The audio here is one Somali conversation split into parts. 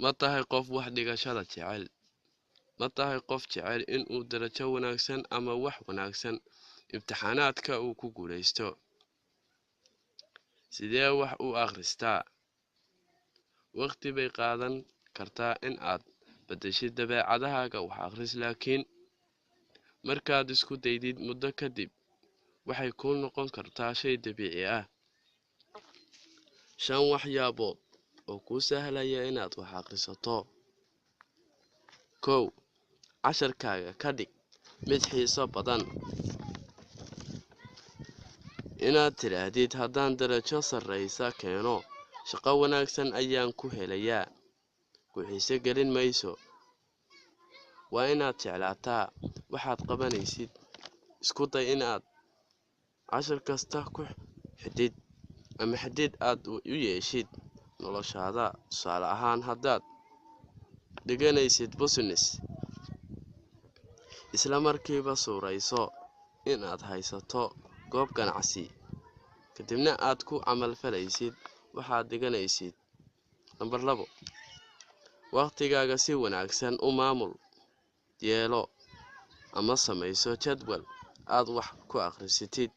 ma tahay qof wax dhigashada jecel ma tahay qof jecel inuu darajo wanaagsan ama wax wanaagsan imtixaanaadka uu ku guuleysto sidee wax u akhristaa waqti bay qaadan kartaa in aad bedeshid dabeecadahaaga wax akhris laakiin markaad isku daydid muddo kadib waxay kuu noqon kartaa shay dabiici ah 5 waxyaabood oo kuu sahlaya inaad wax akhrisato 1 casharkaaga ka dhig mid xiiso badan inaad tiraahdid haddaan darajo sarreysa keeno shaqo wanaagsan ayaan ku helayaa ku xiise gelin mayso waa inaad jeclaataa waxaad qabanaysid isku day inaad cashar kasta ku xidid aad u yeeshid noloshaada tusaale ahaan haddaad dhiganaysid business isla markiiba suurayso inaad haysato goob ganacsi kadibna aad ku camal falaysid waxaad dhiganaysid number 2 waqtigaaga si wanaagsan u maamul yeelo ama samayso jadwal aad wax ku akhrisatid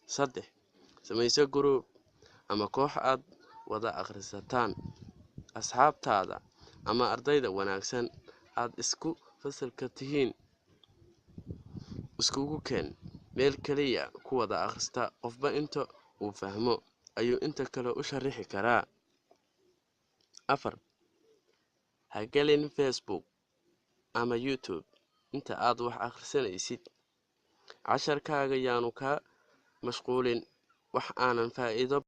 3 samayso group ama koox aad wada akhrisataan asxaabtaada ama ardayda wanaagsan aad isku fasalka tihiin iskugu keen meel kaliya ku wada akhrista qofba inta uu fahmo ayuu inta kale u sharixi karaa 4 ha gelin Facebook ama YouTube inta aad wax akhrisanaysid casharkaaga yaanu ka mashquulin wax aanan faa'iido